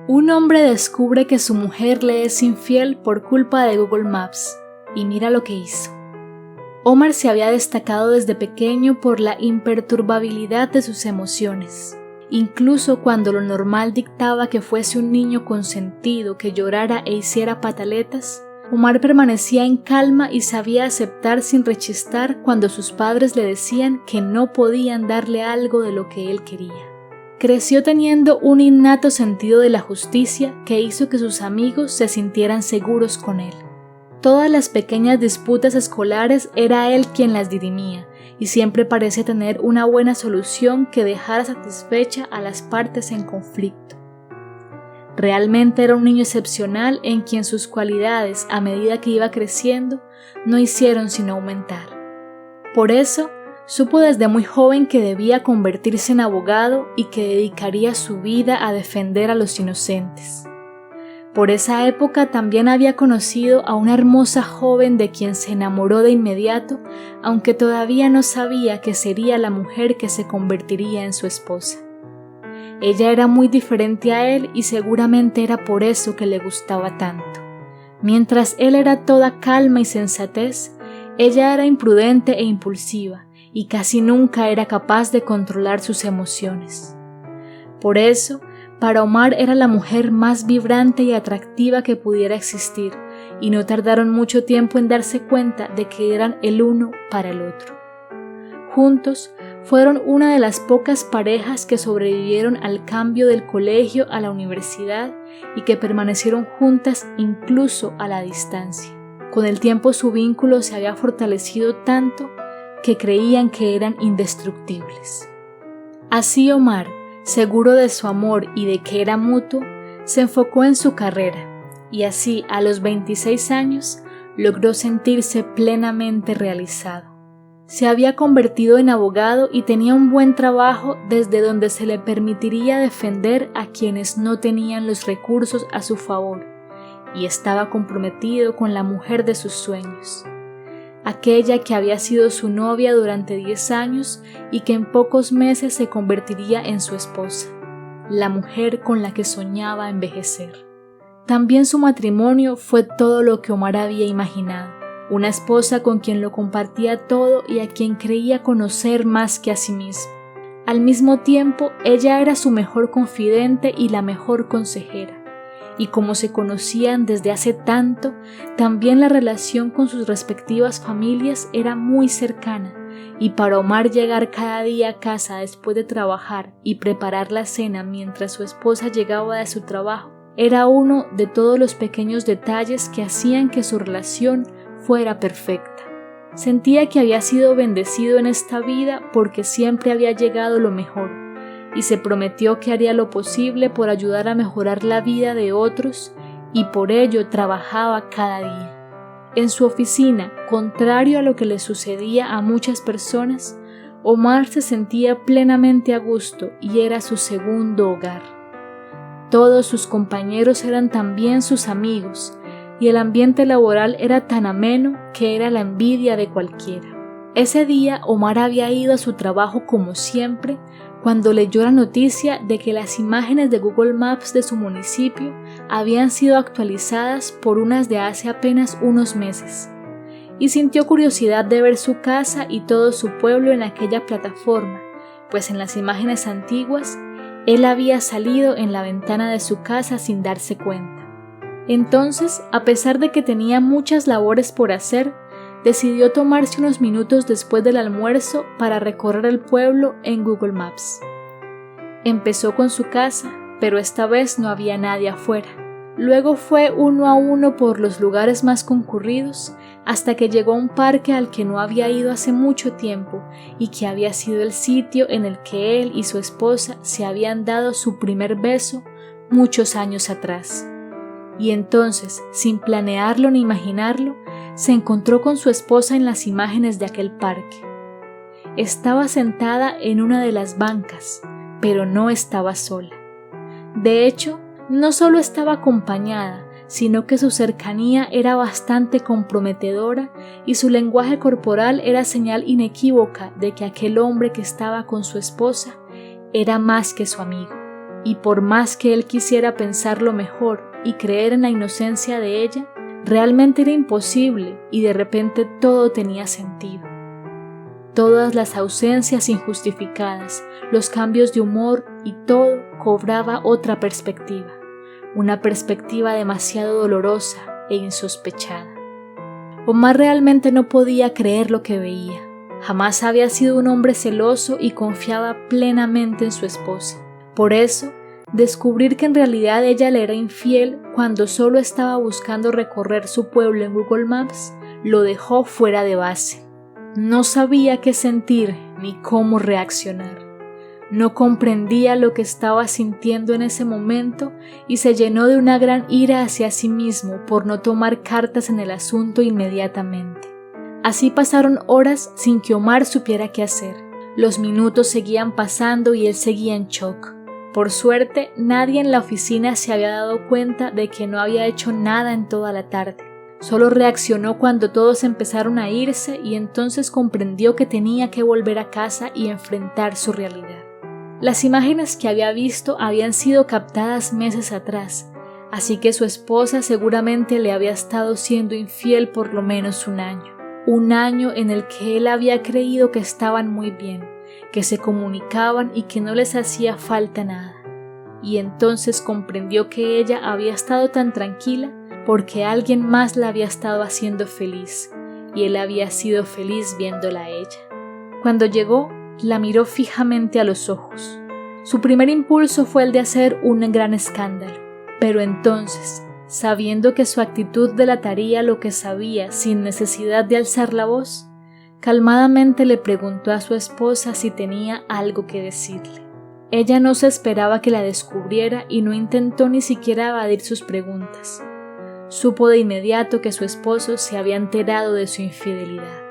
Un hombre descubre que su mujer le es infiel por culpa de Google Maps, y mira lo que hizo. Omar se había destacado desde pequeño por la imperturbabilidad de sus emociones. Incluso cuando lo normal dictaba que fuese un niño consentido que llorara e hiciera pataletas, Omar permanecía en calma y sabía aceptar sin rechistar cuando sus padres le decían que no podían darle algo de lo que él quería. Creció teniendo un innato sentido de la justicia que hizo que sus amigos se sintieran seguros con él. Todas las pequeñas disputas escolares era él quien las dirimía, y siempre parecía tener una buena solución que dejara satisfecha a las partes en conflicto. Realmente era un niño excepcional en quien sus cualidades, a medida que iba creciendo, no hicieron sino aumentar. Por eso, supo desde muy joven que debía convertirse en abogado y que dedicaría su vida a defender a los inocentes. Por esa época también había conocido a una hermosa joven de quien se enamoró de inmediato, aunque todavía no sabía que sería la mujer que se convertiría en su esposa. Ella era muy diferente a él y seguramente era por eso que le gustaba tanto. Mientras él era toda calma y sensatez, ella era imprudente e impulsiva y casi nunca era capaz de controlar sus emociones. Por eso, para Omar era la mujer más vibrante y atractiva que pudiera existir, y no tardaron mucho tiempo en darse cuenta de que eran el uno para el otro. Juntos, fueron una de las pocas parejas que sobrevivieron al cambio del colegio a la universidad y que permanecieron juntas incluso a la distancia. Con el tiempo su vínculo se había fortalecido tanto que creían que eran indestructibles. Así Omar, seguro de su amor y de que era mutuo, se enfocó en su carrera y así a los 26 años logró sentirse plenamente realizado. Se había convertido en abogado y tenía un buen trabajo desde donde se le permitiría defender a quienes no tenían los recursos a su favor, y estaba comprometido con la mujer de sus sueños, aquella que había sido su novia durante 10 años y que en pocos meses se convertiría en su esposa, la mujer con la que soñaba envejecer. También su matrimonio fue todo lo que Omar había imaginado. Una esposa con quien lo compartía todo y a quien creía conocer más que a sí mismo. Al mismo tiempo, ella era su mejor confidente y la mejor consejera. Y como se conocían desde hace tanto, también la relación con sus respectivas familias era muy cercana, y para Omar llegar cada día a casa después de trabajar y preparar la cena mientras su esposa llegaba de su trabajo, era uno de todos los pequeños detalles que hacían que su relación fuera perfecta. Sentía que había sido bendecido en esta vida porque siempre había llegado lo mejor, y se prometió que haría lo posible por ayudar a mejorar la vida de otros, y por ello trabajaba cada día. En su oficina, contrario a lo que le sucedía a muchas personas, Omar se sentía plenamente a gusto y era su segundo hogar. Todos sus compañeros eran también sus amigos, y el ambiente laboral era tan ameno que era la envidia de cualquiera. Ese día Omar había ido a su trabajo como siempre cuando leyó la noticia de que las imágenes de Google Maps de su municipio habían sido actualizadas por unas de hace apenas unos meses, y sintió curiosidad de ver su casa y todo su pueblo en aquella plataforma, pues en las imágenes antiguas él había salido en la ventana de su casa sin darse cuenta. Entonces, a pesar de que tenía muchas labores por hacer, decidió tomarse unos minutos después del almuerzo para recorrer el pueblo en Google Maps. Empezó con su casa, pero esta vez no había nadie afuera. Luego fue uno a uno por los lugares más concurridos hasta que llegó a un parque al que no había ido hace mucho tiempo y que había sido el sitio en el que él y su esposa se habían dado su primer beso muchos años atrás. Y entonces, sin planearlo ni imaginarlo, se encontró con su esposa en las imágenes de aquel parque. Estaba sentada en una de las bancas, pero no estaba sola. De hecho, no solo estaba acompañada, sino que su cercanía era bastante comprometedora y su lenguaje corporal era señal inequívoca de que aquel hombre que estaba con su esposa era más que su amigo. y por más que él quisiera pensarlo mejor y creer en la inocencia de ella, realmente era imposible y de repente todo tenía sentido. Todas las ausencias injustificadas, los cambios de humor y todo cobraba otra perspectiva, una perspectiva demasiado dolorosa e insospechada. Omar realmente no podía creer lo que veía. Jamás había sido un hombre celoso y confiaba plenamente en su esposa. Por eso, descubrir que en realidad ella le era infiel cuando solo estaba buscando recorrer su pueblo en Google Maps, lo dejó fuera de base. No sabía qué sentir ni cómo reaccionar. No comprendía lo que estaba sintiendo en ese momento y se llenó de una gran ira hacia sí mismo por no tomar cartas en el asunto inmediatamente. Así pasaron horas sin que Omar supiera qué hacer. Los minutos seguían pasando y él seguía en shock. Por suerte, nadie en la oficina se había dado cuenta de que no había hecho nada en toda la tarde. Solo reaccionó cuando todos empezaron a irse y entonces comprendió que tenía que volver a casa y enfrentar su realidad. Las imágenes que había visto habían sido captadas meses atrás, así que su esposa seguramente le había estado siendo infiel por lo menos un año en el que él había creído que estaban muy bien, que se comunicaban y que no les hacía falta nada. Y entonces comprendió que ella había estado tan tranquila porque alguien más la había estado haciendo feliz, y él había sido feliz viéndola a ella. Cuando llegó, la miró fijamente a los ojos. Su primer impulso fue el de hacer un gran escándalo, pero entonces, sabiendo que su actitud delataría lo que sabía sin necesidad de alzar la voz, calmadamente le preguntó a su esposa si tenía algo que decirle. Ella no se esperaba que la descubriera y no intentó ni siquiera evadir sus preguntas. Supo de inmediato que su esposo se había enterado de su infidelidad.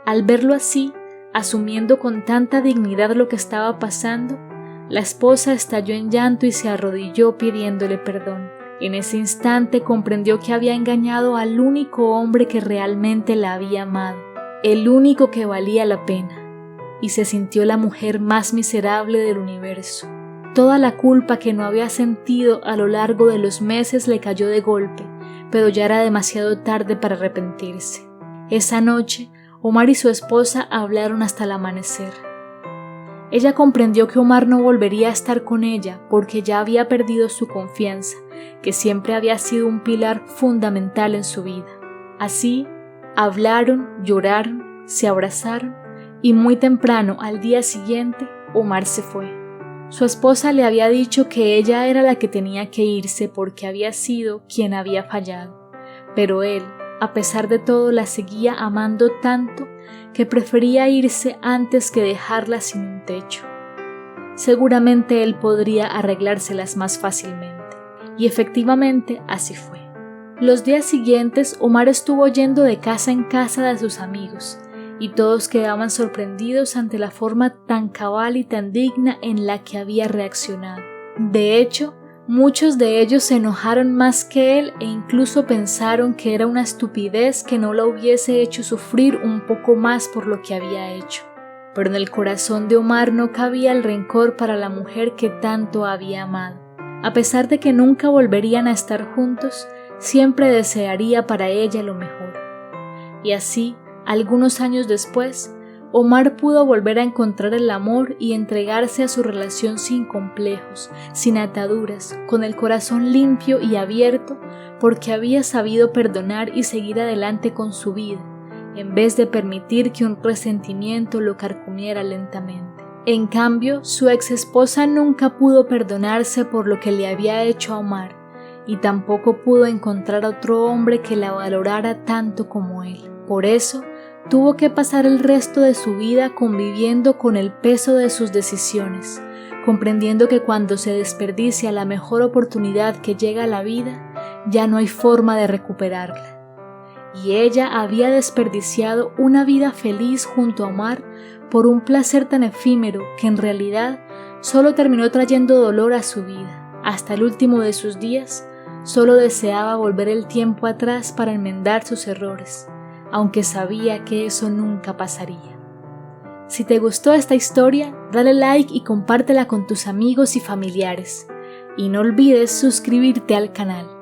Al verlo así, asumiendo con tanta dignidad lo que estaba pasando, la esposa estalló en llanto y se arrodilló pidiéndole perdón. En ese instante comprendió que había engañado al único hombre que realmente la había amado, el único que valía la pena, y se sintió la mujer más miserable del universo. Toda la culpa que no había sentido a lo largo de los meses le cayó de golpe, pero ya era demasiado tarde para arrepentirse. Esa noche, Omar y su esposa hablaron hasta el amanecer. Ella comprendió que Omar no volvería a estar con ella porque ya había perdido su confianza, que siempre había sido un pilar fundamental en su vida. Así, hablaron, lloraron, se abrazaron y muy temprano al día siguiente, Omar se fue. Su esposa le había dicho que ella era la que tenía que irse porque había sido quien había fallado, pero él, a pesar de todo, la seguía amando tanto que prefería irse antes que dejarla sin un techo. Seguramente él podría arreglárselas más fácilmente, y efectivamente así fue. Los días siguientes, Omar estuvo yendo de casa en casa de sus amigos, y todos quedaban sorprendidos ante la forma tan cabal y tan digna en la que había reaccionado. De hecho, muchos de ellos se enojaron más que él e incluso pensaron que era una estupidez que no la hubiese hecho sufrir un poco más por lo que había hecho. Pero en el corazón de Omar no cabía el rencor para la mujer que tanto había amado. A pesar de que nunca volverían a estar juntos, siempre desearía para ella lo mejor. Y así, algunos años después, Omar pudo volver a encontrar el amor y entregarse a su relación sin complejos, sin ataduras, con el corazón limpio y abierto, porque había sabido perdonar y seguir adelante con su vida, en vez de permitir que un resentimiento lo carcomiera lentamente. En cambio, su ex esposa nunca pudo perdonarse por lo que le había hecho a Omar, y tampoco pudo encontrar otro hombre que la valorara tanto como él. Por eso, tuvo que pasar el resto de su vida conviviendo con el peso de sus decisiones, comprendiendo que cuando se desperdicia la mejor oportunidad que llega a la vida, ya no hay forma de recuperarla. Y ella había desperdiciado una vida feliz junto a Omar por un placer tan efímero que en realidad solo terminó trayendo dolor a su vida. Hasta el último de sus días, solo deseaba volver el tiempo atrás para enmendar sus errores, aunque sabía que eso nunca pasaría. Si te gustó esta historia, dale like y compártela con tus amigos y familiares. y no olvides suscribirte al canal.